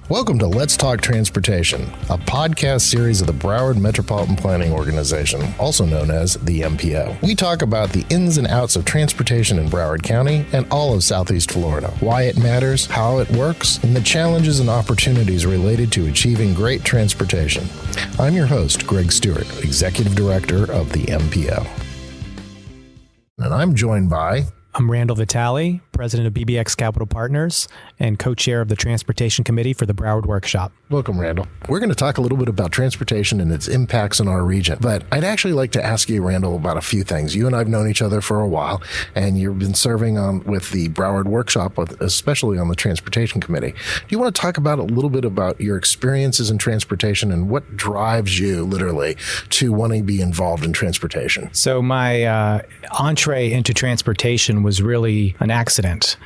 Welcome to Let's Talk Transportation, a podcast series of the Broward Metropolitan Planning Organization, also known as the MPO. We talk about the ins and outs of transportation in Broward County and all of Southeast Florida, why it matters, how it works, and the challenges and opportunities related to achieving great transportation. I'm your host, Greg Stewart, Executive Director of the MPO. And I'm joined by... I'm Randall Vitale, President of BBX Capital Partners and co-chair of the Transportation Committee for the Broward Workshop. Welcome, Randall. We're going to talk a little bit about transportation and its impacts in our region, but I'd actually like to ask you, Randall, about a few things. You and I have known each other for a while, and you've been serving with the Broward Workshop, especially on the Transportation Committee. Do you want to talk about a little bit about your experiences in transportation and what drives you, literally, to wanting to be involved in transportation? So my entree into transportation was really an accident.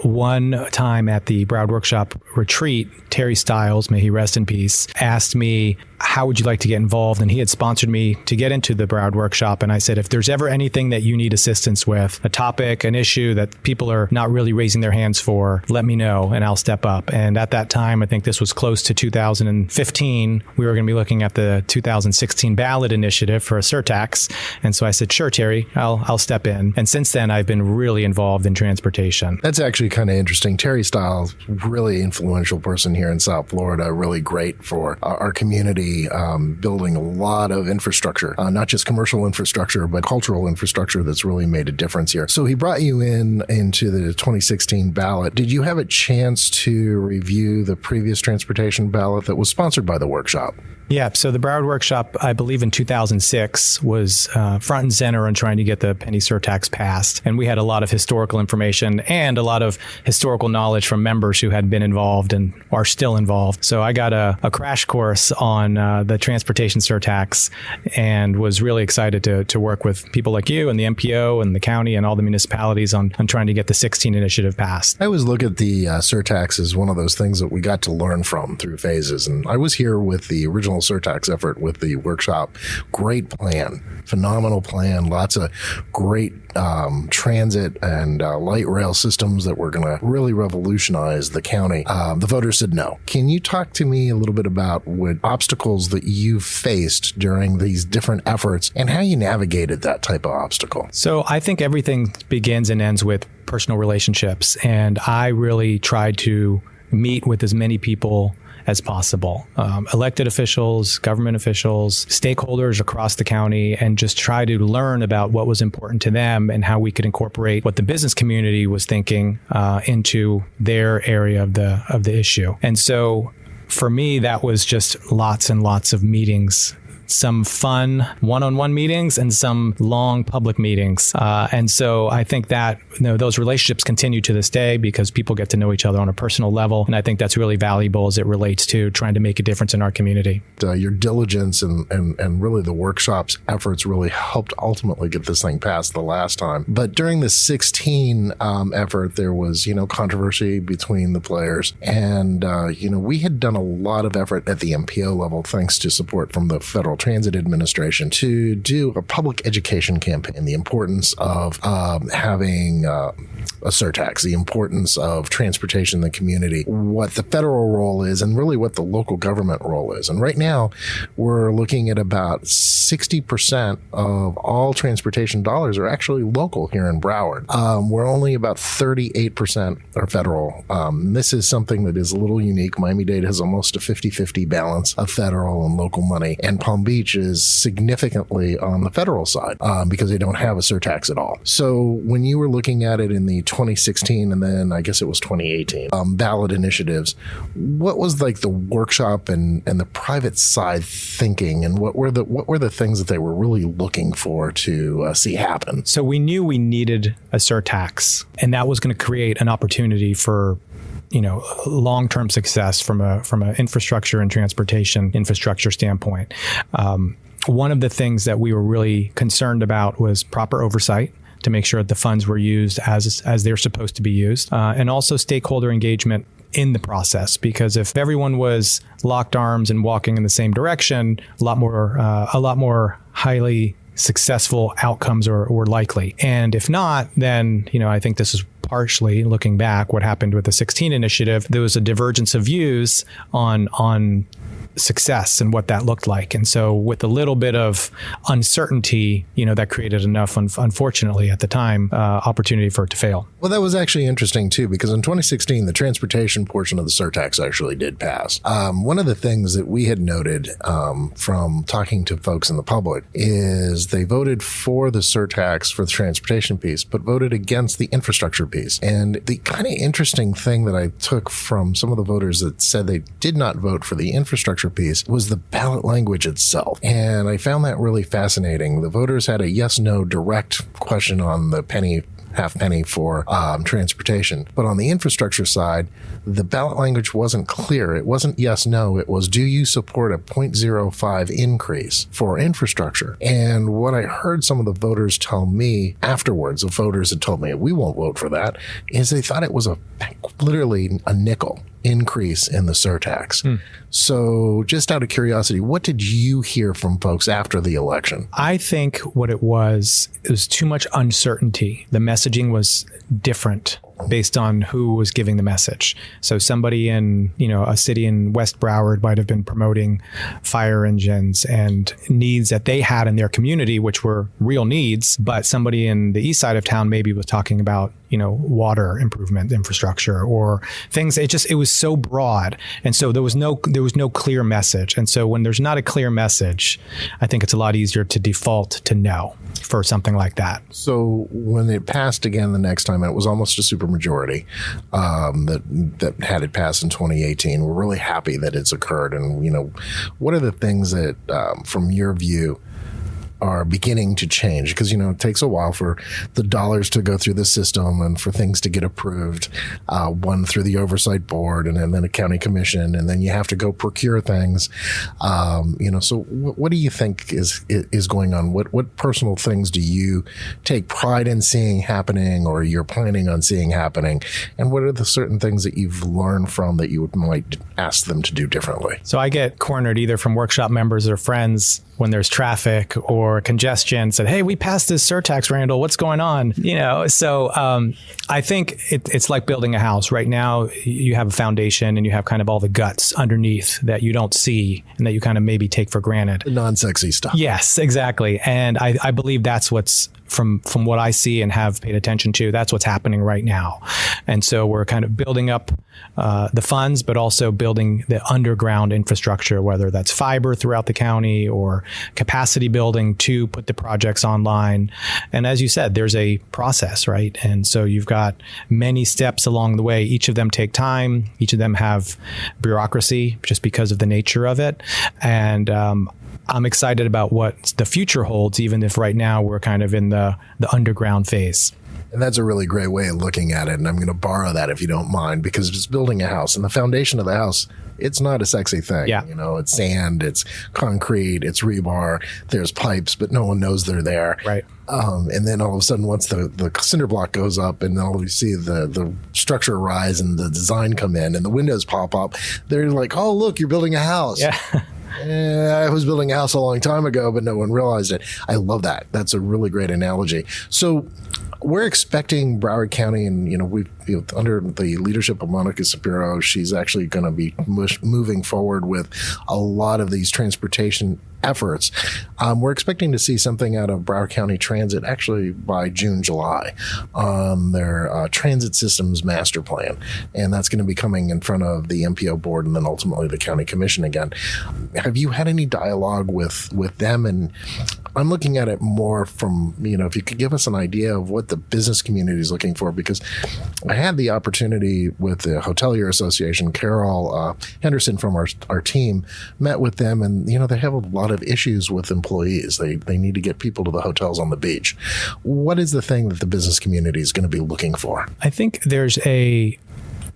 One time at the Broward Workshop retreat, Terry Stiles, may he rest in peace, asked me, how would you like to get involved? And he had sponsored me to get into the Broward Workshop. And I said, if there's ever anything that you need assistance with, a topic, an issue that people are not really raising their hands for, let me know and I'll step up. And at that time, I think this was close to 2015, we were going to be looking at the 2016 ballot initiative for a surtax. And so I said, sure, Terry, I'll step in. And since then, I've been really involved in transportation. That's actually kind of interesting. Terry Stiles, really influential person here in South Florida, really great for our community. Building a lot of infrastructure, not just commercial infrastructure, but cultural infrastructure that's really made a difference here. So he brought you into the 2016 ballot. Did you have a chance to review the previous transportation ballot that was sponsored by the workshop? Yeah, so the Broward Workshop, I believe in 2006, was front and center on trying to get the penny surtax passed. And we had a lot of historical information and a lot of historical knowledge from members who had been involved and are still involved. So I got a crash course on the transportation surtax and was really excited to work with people like you and the MPO and the county and all the municipalities on trying to get the 16 initiative passed. I always look at the surtax as one of those things that we got to learn from through phases. And I was here with the original surtax effort with the workshop. Great plan, phenomenal plan, lots of great transit and light rail systems that were going to really revolutionize the county. The voters said no. Can you talk to me a little bit about what obstacles that you faced during these different efforts and how you navigated that type of obstacle? So I think everything begins and ends with personal relationships. And I really tried to meet with as many people as possible, elected officials, government officials, stakeholders across the county, and just try to learn about what was important to them and how we could incorporate what the business community was thinking into their area of the issue. And so for me, that was just lots and lots of meetings, some fun one-on-one meetings and some long public meetings. And so I think that those relationships continue to this day because people get to know each other on a personal level. And I think that's really valuable as it relates to trying to make a difference in our community. Your diligence and really the workshop's efforts really helped ultimately get this thing passed the last time. But during the 16 effort, there was, controversy between the players. And, we had done a lot of effort at the MPO level, thanks to support from the Federal Transit Administration, to do a public education campaign, the importance of having a surtax, the importance of transportation in the community, what the federal role is, and really what the local government role is. And right now, we're looking at about 60% of all transportation dollars are actually local here in Broward. We're only about 38% are federal. This is something that is a little unique. Miami-Dade has almost a 50-50 balance of federal and local money, and Palm Beach is significantly on the federal side because they don't have a surtax at all. So when you were looking at it in the 2016 and then I guess it was 2018 ballot initiatives, what was like the workshop and the private side thinking, and what were the things that they were really looking for to see happen? So we knew we needed a surtax, and that was going to create an opportunity for long-term success from a infrastructure and transportation infrastructure standpoint. One of the things that we were really concerned about was proper oversight to make sure that the funds were used as they're supposed to be used, and also stakeholder engagement in the process, because if everyone was locked arms and walking in the same direction, a lot more highly successful outcomes were likely. And if not, then I think this is partially, looking back, what happened with the 16 initiative, there was a divergence of views on success and what that looked like. And so with a little bit of uncertainty, that created enough, unfortunately at the time, opportunity for it to fail. Well, that was actually interesting too, because in 2016, the transportation portion of the surtax actually did pass. One of the things that we had noted from talking to folks in the public is they voted for the surtax for the transportation piece, but voted against the infrastructure piece. And the kind of interesting thing that I took from some of the voters that said they did not vote for the infrastructure piece was the ballot language itself. And I found that really fascinating. The voters had a yes/no direct question on the half penny for transportation. But on the infrastructure side, the ballot language wasn't clear. It wasn't yes, no. It was, do you support a 0.05 increase for infrastructure? And what I heard some of the voters tell me afterwards, the voters had told me, we won't vote for that, is they thought it was literally a nickel increase in the surtax. So just out of curiosity, what did you hear from folks after the election? I think what it was too much uncertainty. The messaging was different based on who was giving the message. So somebody in, a city in West Broward might have been promoting fire engines and needs that they had in their community, which were real needs. But somebody in the east side of town maybe was talking about, water improvement infrastructure or things. It was so broad. And so there was no clear message. And so when there's not a clear message, I think it's a lot easier to default to no for something like that. So when it passed again the next time, and it was almost a supermajority that had it passed in 2018, we're really happy that it's occurred. And, what are the things that, from your view, are beginning to change? Because, it takes a while for the dollars to go through the system and for things to get approved, one through the oversight board and then a county commission, and then you have to go procure things. So what do you think is going on? What personal things do you take pride in seeing happening or you're planning on seeing happening? And what are the certain things that you've learned from that you might ask them to do differently? So I get cornered either from workshop members or friends when there's traffic or congestion, said, hey, we passed this surtax, Randall, what's going on? So I think it's like building a house. Right now, you have a foundation and you have kind of all the guts underneath that you don't see and that you kind of maybe take for granted. The non-sexy stuff. Yes, exactly. And I believe that's what's from what I see and have paid attention to, that's what's happening right now. And so we're kind of building up the funds, but also building the underground infrastructure, whether that's fiber throughout the county or capacity building to put the projects online. And as you said, there's a process, right? And so you've got many steps along the way. Each of them take time. Each of them have bureaucracy just because of the nature of it. And I'm excited about what the future holds, even if right now we're kind of in the underground phase. And that's a really great way of looking at it. And I'm going to borrow that if you don't mind, because it's building a house and the foundation of the house, it's not a sexy thing. Yeah. It's sand, it's concrete, it's rebar, there's pipes, but no one knows they're there. Right. And then all of a sudden, once the cinder block goes up and all you see the structure rise and the design come in and the windows pop up, they're like, oh, look, you're building a house. Yeah. I was building a house a long time ago, but no one realized it. I love that. That's a really great analogy. So we're expecting Broward County, and we've under the leadership of Monica Sapiro, she's actually going to be moving forward with a lot of these transportation efforts. We're expecting to see something out of Broward County Transit actually by June, July on their transit systems master plan. And that's going to be coming in front of the MPO board and then ultimately the county commission again. Have you had any dialogue with them? And I'm looking at it more from, if you could give us an idea of what the business community is looking for, because I had the opportunity with the Hotelier Association, Carol Henderson from our team, met with them, and, they have a lot of issues with employees. They need to get people to the hotels on the beach. What is the thing that the business community is going to be looking for? I think there's a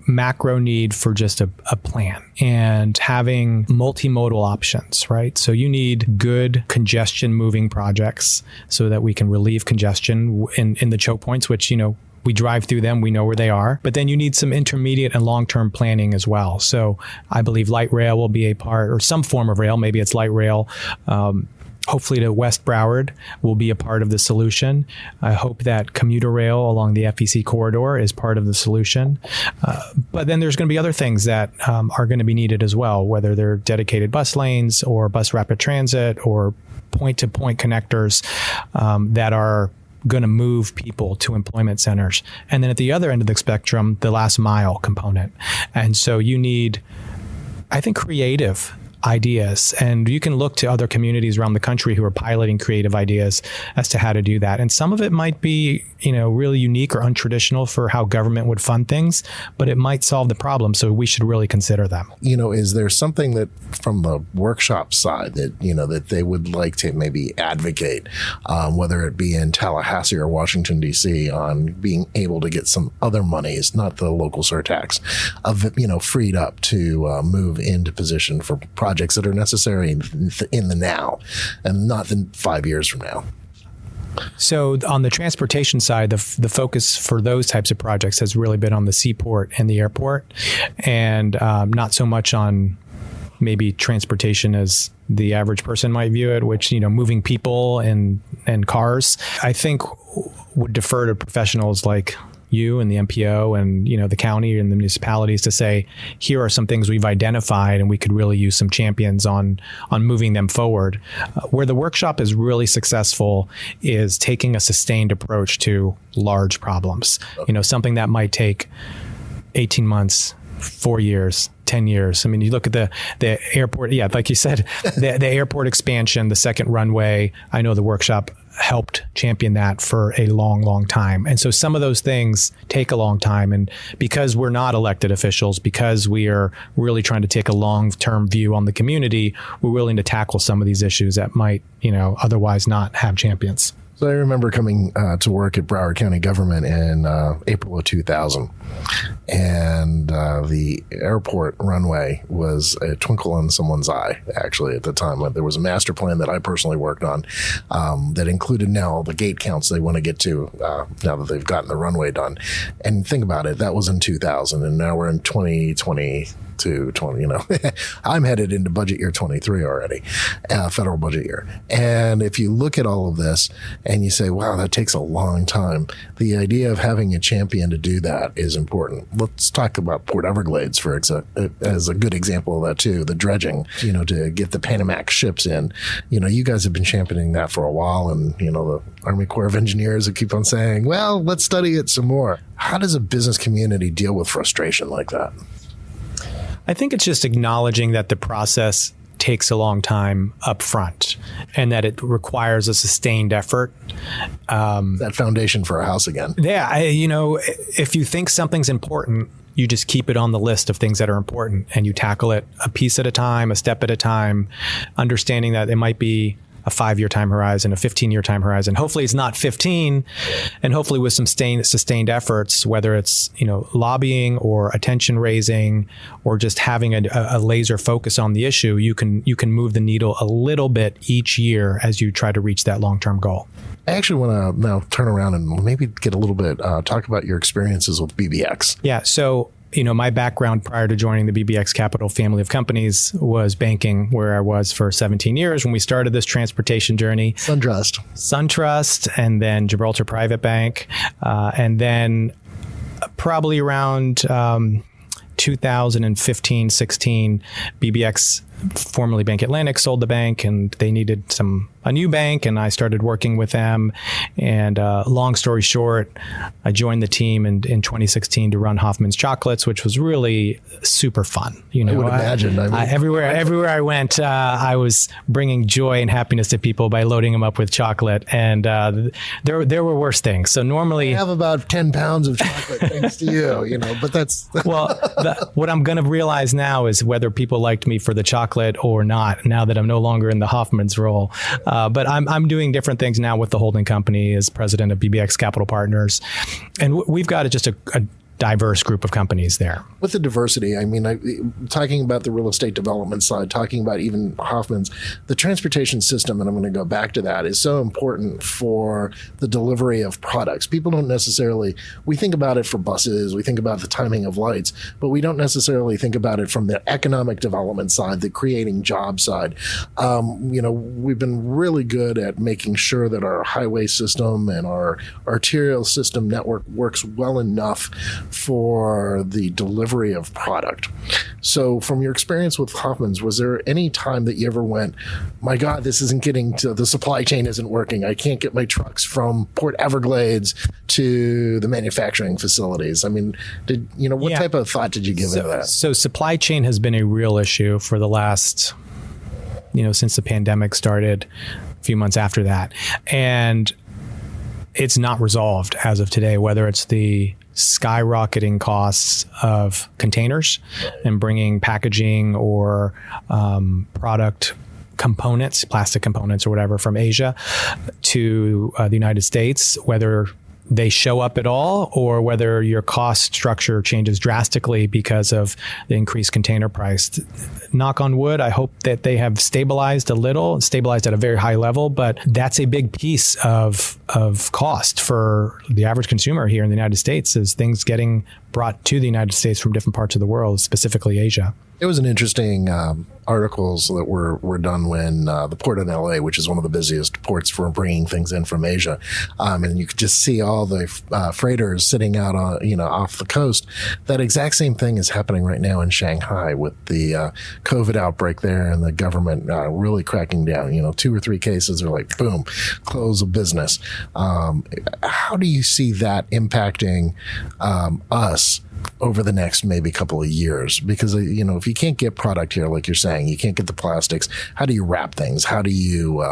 macro need for just a plan and having multimodal options, right? So you need good congestion moving projects so that we can relieve congestion in the choke points, which, we drive through them, we know where they are, but then you need some intermediate and long-term planning as well. So I believe light rail will be a part, or some form of rail, maybe it's light rail, hopefully to West Broward will be a part of the solution. I hope that commuter rail along the FEC corridor is part of the solution. But then there's going to be other things that are going to be needed as well, whether they're dedicated bus lanes or bus rapid transit or point-to-point connectors that are going to move people to employment centers. And then at the other end of the spectrum, the last mile component. And so you need, I think, creative ideas, and you can look to other communities around the country who are piloting creative ideas as to how to do that. And some of it might be, really unique or untraditional for how government would fund things, but it might solve the problem. So we should really consider them. Is there something that from the workshop side that, that they would like to maybe advocate, whether it be in Tallahassee or Washington, D.C., on being able to get some other monies, not the local surtax, freed up to move into position for projects that are necessary in the now and not in 5 years from now? So on the transportation side, the focus for those types of projects has really been on the seaport and the airport, and not so much on maybe transportation as the average person might view it, which, moving people and cars. I think would defer to professionals like you and the MPO and, the county and the municipalities to say, here are some things we've identified and we could really use some champions on moving them forward. Where the workshop is really successful is taking a sustained approach to large problems. Something that might take 18 months, 4 years, 10 years. I mean, you look at the airport, like you said, the airport expansion, the second runway. I know the workshop helped champion that for a long, long time. And so some of those things take a long time. And because we're not elected officials, because we are really trying to take a long-term view on the community, we're willing to tackle some of these issues that might, otherwise not have champions. So I remember coming to work at Broward County government in April of 2000, and the airport runway was a twinkle in someone's eye, actually, at the time. There was a master plan that I personally worked on that included now all the gate counts they want to get to now that they've gotten the runway done. And think about it, that was in 2000, and now we're in 2020. I'm headed into budget year 23 already, federal budget year. And if you look at all of this and you say, wow, that takes a long time, the idea of having a champion to do that is important. Let's talk about Port Everglades as a good example of that too, the dredging, to get the Panamax ships in. You guys have been championing that for a while, and, the Army Corps of Engineers keep on saying, well, let's study it some more. How does a business community deal with frustration like that? I think it's just acknowledging that the process takes a long time up front and that it requires a sustained effort. That foundation for a house again. Yeah. If you think something's important, you just keep it on the list of things that are important and you tackle it a piece at a time, a step at a time, understanding that it might be a 5-year time horizon, a 15-year time horizon. Hopefully it's not 15, and hopefully with some sustained efforts, whether it's, lobbying or attention raising or just having a laser focus on the issue, you can move the needle a little bit each year as you try to reach that long-term goal. I actually want to now turn around and maybe get a little bit, talk about your experiences with BBX. Yeah. So, my background prior to joining the BBX Capital family of companies was banking, where I was for 17 years when we started this transportation journey. SunTrust, and then Gibraltar Private Bank. And then probably around 2015, 16, BBX, formerly Bank Atlantic, sold the bank, and they needed a new bank, and I started working with them. And long story short, I joined the team in 2016 to run Hoffman's Chocolates, which was really super fun. I would imagine. Everywhere I went, I was bringing joy and happiness to people by loading them up with chocolate. And there were worse things. So normally I have about 10 pounds of chocolate thanks to you, but that's well, what I'm going to realize now is whether people liked me for the chocolate or not, now that I'm no longer in the Hoffman's role. But I'm doing different things now with the holding company as president of BBX Capital Partners. And we've got just a diverse group of companies there. With the diversity, I mean, talking about the real estate development side, talking about even Hoffman's, the transportation system, and I'm going to go back to that, is so important for the delivery of products. People don't necessarily, we think about it for buses, we think about the timing of lights, but we don't necessarily think about it from the economic development side, the creating job side. We've been really good at making sure that our highway system and our arterial system network works well enough for the delivery of product. So from your experience with Hoffman's, was there any time that you ever went, my God, this isn't getting to, the supply chain isn't working. I can't get my trucks from Port Everglades to the manufacturing facilities. I mean, what type of thought did you give into that? So supply chain has been a real issue for the last, since the pandemic started, a few months after that. And it's not resolved as of today, whether it's the skyrocketing costs of containers and bringing packaging or product components, plastic components or whatever from Asia to the United States, whether they show up at all or whether your cost structure changes drastically because of the increased container price. Knock on wood, I hope that they have stabilized a little, stabilized at a very high level, but that's a big piece of cost for the average consumer here in the United States, is things getting brought to the United States from different parts of the world, specifically Asia. It was an interesting articles that were done when the port in LA, which is one of the busiest ports for bringing things in from Asia, and you could just see all the freighters sitting out on, off the coast. That exact same thing is happening right now in Shanghai with the COVID outbreak there, and the government really cracking down. 2 or 3 cases are like, boom, close of business. How do you see that impacting us over the next maybe couple of years? Because, if you can't get product here, like you're saying, you can't get the plastics, how do you wrap things? How do you,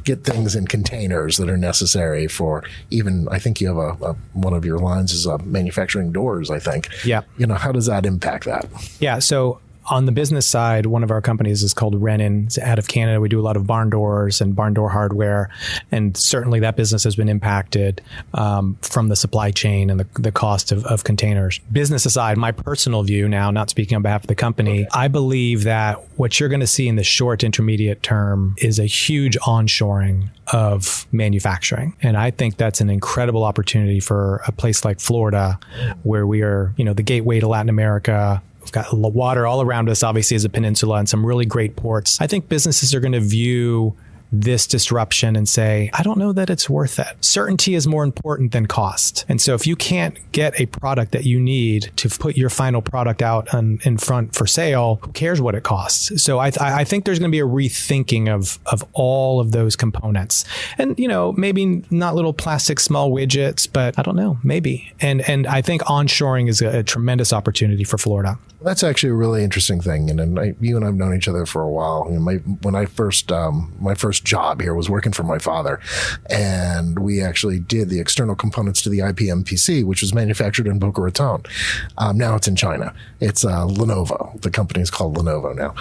get things in containers that are necessary for even, I think you have one of your lines is manufacturing doors, I think. Yeah. How does that impact that? Yeah. So on the business side, one of our companies is called Renin. It's out of Canada. We do a lot of barn doors and barn door hardware. And certainly that business has been impacted from the supply chain and the cost of containers. Business aside, my personal view now, not speaking on behalf of the company, I believe that what you're going to see in the short intermediate term is a huge onshoring of manufacturing. And I think that's an incredible opportunity for a place like Florida, where we are, the gateway to Latin America. We've got water all around us, obviously, as a peninsula, and some really great ports. I think businesses are going to view this disruption and say, I don't know that it's worth it. Certainty is more important than cost. And so if you can't get a product that you need to put your final product out in front for sale, who cares what it costs? So I think there's going to be a rethinking of all of those components. And, maybe not little plastic small widgets, but I don't know, maybe. And I think onshoring is a tremendous opportunity for Florida. That's actually a really interesting thing. And you and I have known each other for a while. When I first, my first job here was working for my father, and we actually did the external components to the IBM PC, which was manufactured in Boca Raton. Now it's in China. It's Lenovo. The company is called Lenovo now.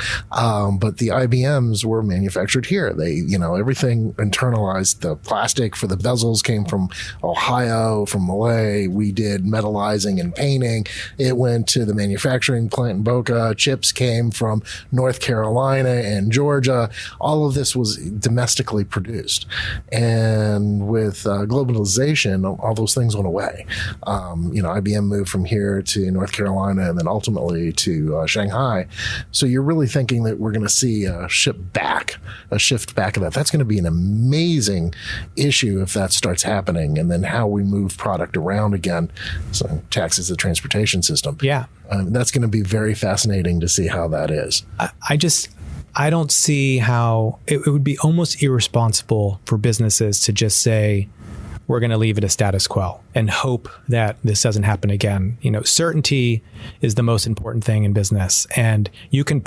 But the IBMs were manufactured here. They, everything internalized. The plastic for the bezels came from Ohio, from Malay. We did metallizing and painting. It went to the manufacturing plant in Boca. Chips came from North Carolina and Georgia. All of this was domestically produced. And with globalization, all those things went away. IBM moved from here to North Carolina and then ultimately to Shanghai. So you're really thinking that we're going to see a shift back of that. That's going to be an amazing issue if that starts happening. And then how we move product around again. So taxes the transportation system. Yeah. That's going to be very fascinating to see how that is. I don't see how it would be almost irresponsible for businesses to just say, we're going to leave it a status quo and hope that this doesn't happen again. Certainty is the most important thing in business, and you can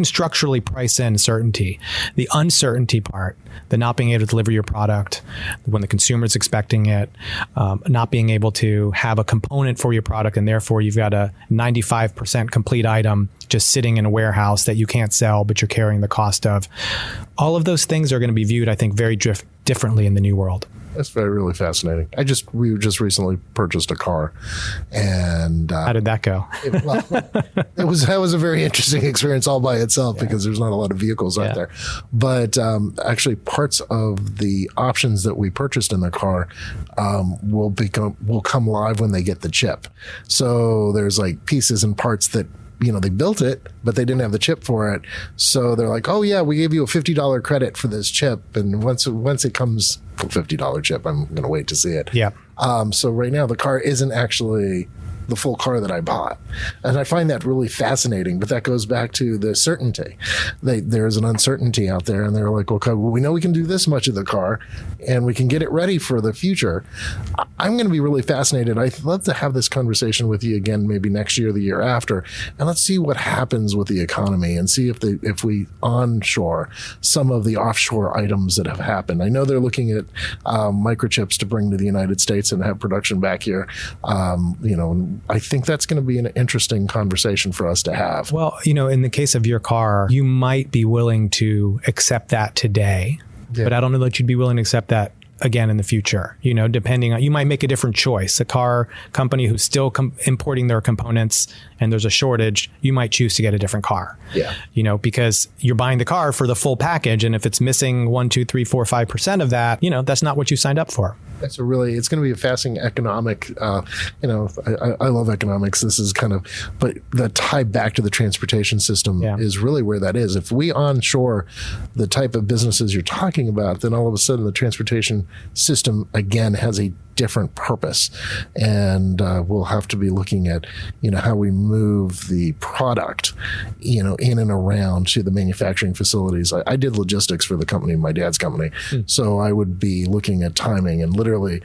structurally price in certainty. The uncertainty part, the not being able to deliver your product when the consumer is expecting it, not being able to have a component for your product, and therefore you've got a 95% complete item just sitting in a warehouse that you can't sell, but you're carrying the cost of. All of those things are going to be viewed, I think, very differently in the new world. That's very really fascinating. We just recently purchased a car, and How did that go? that was a very interesting experience all by itself because there's not a lot of vehicles out there. But actually, parts of the options that we purchased in the car will come live when they get the chip. So there's like pieces and parts that, they built it, but they didn't have the chip for it. So they're like, oh yeah, we gave you a $50 credit for this chip. And once it comes, $50 chip, I'm going to wait to see it. Yeah. So right now the car isn't actually the full car that I bought. And I find that really fascinating, but that goes back to the certainty. There's an uncertainty out there, and they're like, okay, well, we know we can do this much of the car and we can get it ready for the future. I'm going to be really fascinated. I'd love to have this conversation with you again, maybe next year or the year after, and let's see what happens with the economy and see if we onshore some of the offshore items that have happened. I know they're looking at microchips to bring to the United States and have production back here. I think that's going to be an interesting conversation for us to have. Well, in the case of your car, you might be willing to accept that today, but I don't know that you'd be willing to accept that again in the future. Depending on, you might make a different choice. A car company who's still importing their components and there's a shortage, you might choose to get a different car. Yeah. Because you're buying the car for the full package, and if it's missing 1, 2, 3, 4, 5% of that, that's not what you signed up for. It's going to be a fascinating economic, I love economics. This is but the tie back to the transportation system is really where that is. If we onshore the type of businesses you're talking about, then all of a sudden the transportation system again has a different purpose, and we'll have to be looking at how we move the product in and around to the manufacturing facilities. I did logistics for the company, my dad's company, so I would be looking at timing, and literally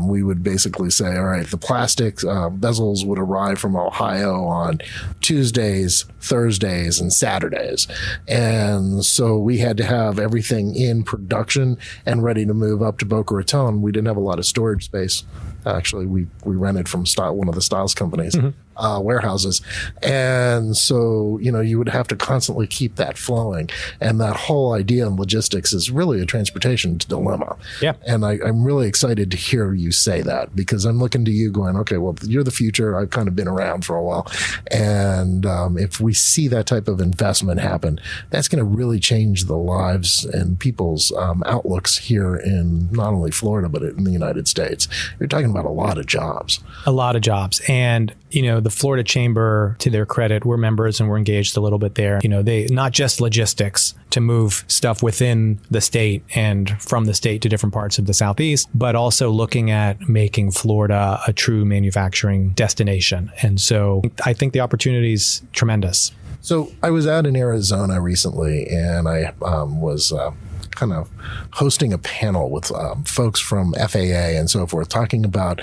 we would basically say, all right, the plastic bezels would arrive from Ohio on Tuesdays, Thursdays, and Saturdays, and so we had to have everything in production and ready to move up to Boca Raton. We didn't have a lot of storage space. Actually, we rented from one of the Styles companies. Warehouses. And so, you would have to constantly keep that flowing. And that whole idea in logistics is really a transportation dilemma. Yeah. And I'm really excited to hear you say that, because I'm looking to you going, okay, well, you're the future. I've kind of been around for a while. And if we see that type of investment happen, that's going to really change the lives and people's outlooks here in not only Florida, but in the United States. You're talking about a lot of jobs. A lot of jobs. And, the Florida Chamber, to their credit, we're members and we're engaged a little bit there. They not just logistics to move stuff within the state and from the state to different parts of the Southeast, but also looking at making Florida a true manufacturing destination. And so I think the opportunity is tremendous. So I was out in Arizona recently, and I was kind of hosting a panel with folks from FAA and so forth, talking about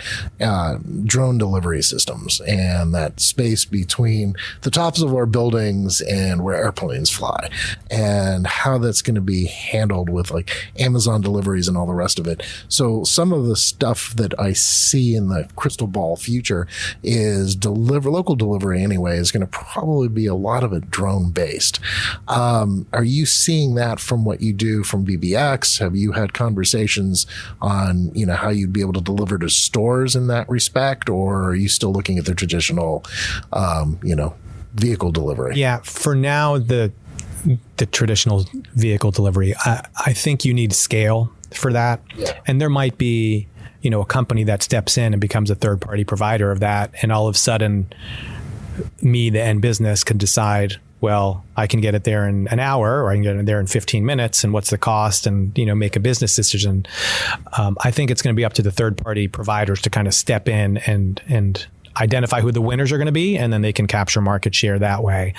drone delivery systems and that space between the tops of our buildings and where airplanes fly, and how that's going to be handled with like Amazon deliveries and all the rest of it. So some of the stuff that I see in the crystal ball future is local delivery anyway is going to probably be a lot of it drone based. Are you seeing that from what you do from BBX? Have you had conversations on, how you'd be able to deliver to stores in that respect, or are you still looking at the traditional, vehicle delivery? Yeah, for now, the traditional vehicle delivery, I think you need scale for that. Yeah. And there might be, a company that steps in and becomes a third-party provider of that, and all of a sudden, me, the end business, can decide, well, I can get it there in an hour, or I can get it there in 15 minutes, and what's the cost, and make a business decision. I think it's going to be up to the third-party providers to kind of step in and identify who the winners are going to be, and then they can capture market share that way.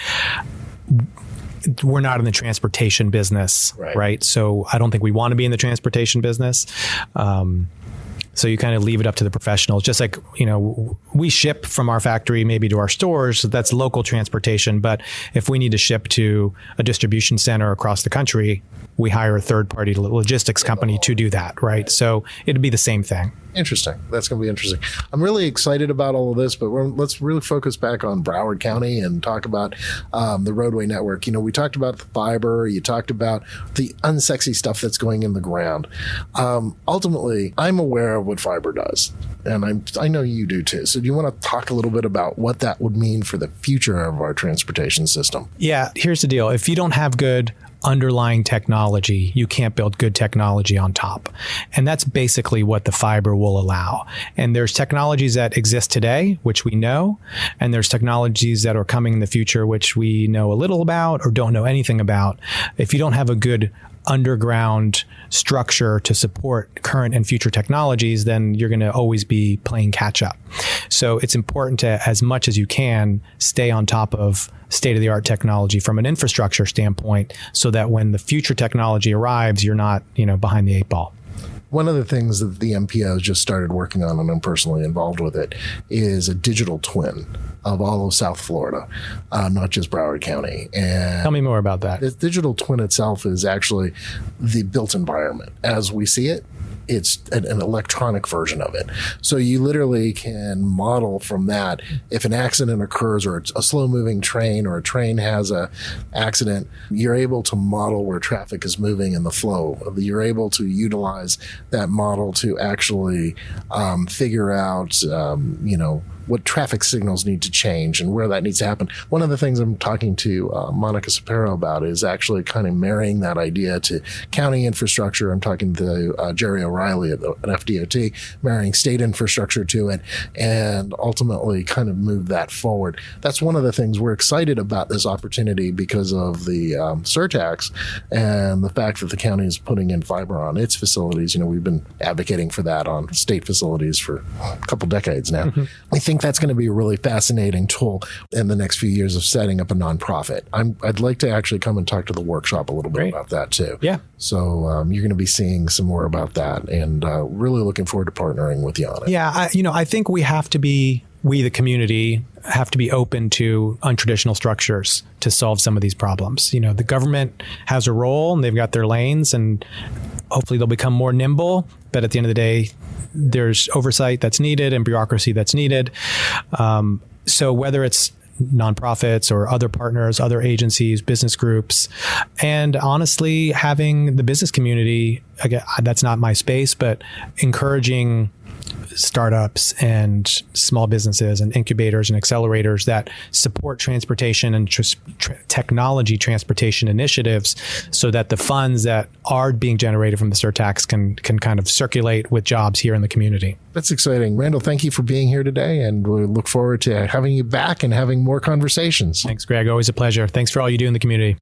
We're not in the transportation business, right? So I don't think we want to be in the transportation business. So you kind of leave it up to the professionals. Just like, we ship from our factory maybe to our stores. So that's local transportation. But if we need to ship to a distribution center across the country, we hire a third-party logistics company to do that, right? So it'd be the same thing. Interesting. That's going to be interesting. I'm really excited about all of this, but let's really focus back on Broward County and talk about the roadway network. We talked about the fiber. You talked about the unsexy stuff that's going in the ground. Ultimately, I'm aware of what fiber does, and I know you do too. So do you want to talk a little bit about what that would mean for the future of our transportation system? Yeah, here's the deal. If you don't have good underlying technology, you can't build good technology on top. And that's basically what the fiber will allow. And there's technologies that exist today, which we know, and there's technologies that are coming in the future, which we know a little about or don't know anything about. If you don't have a good underground structure to support current and future technologies, then you're going to always be playing catch up. So it's important to, as much as you can, stay on top of state-of-the-art technology from an infrastructure standpoint, so that when the future technology arrives, you're not, behind the eight ball. One of the things that the MPO just started working on, and I'm personally involved with it, is a digital twin of all of South Florida, not just Broward County. And tell me more about that. The digital twin itself is actually the built environment as we see it. It's an electronic version of it. So you literally can model from that. If an accident occurs, or a slow moving train, or a train has a accident, you're able to model where traffic is moving and the flow. You're able to utilize that model to actually figure out, what traffic signals need to change and where that needs to happen. One of the things I'm talking to Monica Sapero about is actually kind of marrying that idea to county infrastructure. I'm talking to Jerry O'Reilly at FDOT, marrying state infrastructure to it, and ultimately kind of move that forward. That's one of the things we're excited about this opportunity because of the surtax and the fact that the county is putting in fiber on its facilities. We've been advocating for that on state facilities for a couple decades now. Mm-hmm. I think that's going to be a really fascinating tool in the next few years of setting up a nonprofit. I'd like to actually come and talk to the workshop a little bit about that too. Yeah. So you're going to be seeing some more about that, and really looking forward to partnering with you on it. Yeah. I think we, the community, have to be open to untraditional structures to solve some of these problems. The government has a role and they've got their lanes, and hopefully they'll become more nimble. But at the end of the day, there's oversight that's needed and bureaucracy that's needed. So whether it's nonprofits or other partners, other agencies, business groups, and honestly, having the business community, again, that's not my space, but encouraging startups and small businesses and incubators and accelerators that support transportation and technology transportation initiatives, so that the funds that are being generated from the surtax can kind of circulate with jobs here in the community. That's exciting. Randall, thank you for being here today, and we look forward to having you back and having more conversations. Thanks, Greg. Always a pleasure. Thanks for all you do in the community.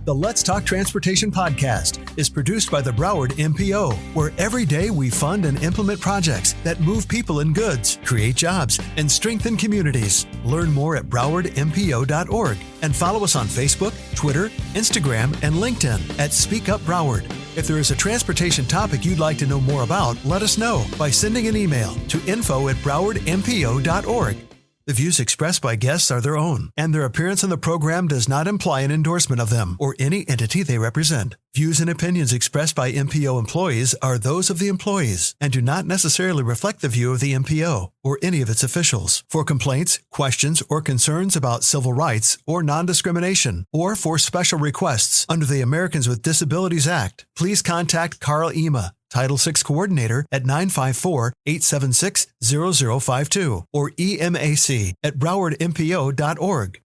The Let's Talk Transportation podcast is produced by the Broward MPO, where every day we fund and implement projects that move people and goods, create jobs, and strengthen communities. Learn more at browardmpo.org and follow us on Facebook, Twitter, Instagram, and LinkedIn at Speak Up Broward. If there is a transportation topic you'd like to know more about, let us know by sending an email to info@browardmpo.org. The views expressed by guests are their own, and their appearance on the program does not imply an endorsement of them or any entity they represent. Views and opinions expressed by MPO employees are those of the employees and do not necessarily reflect the view of the MPO or any of its officials. For complaints, questions, or concerns about civil rights or non-discrimination, or for special requests under the Americans with Disabilities Act, please contact Carl Ema, Title VI Coordinator, at 954-876-0052 or EMAC at browardmpo.org.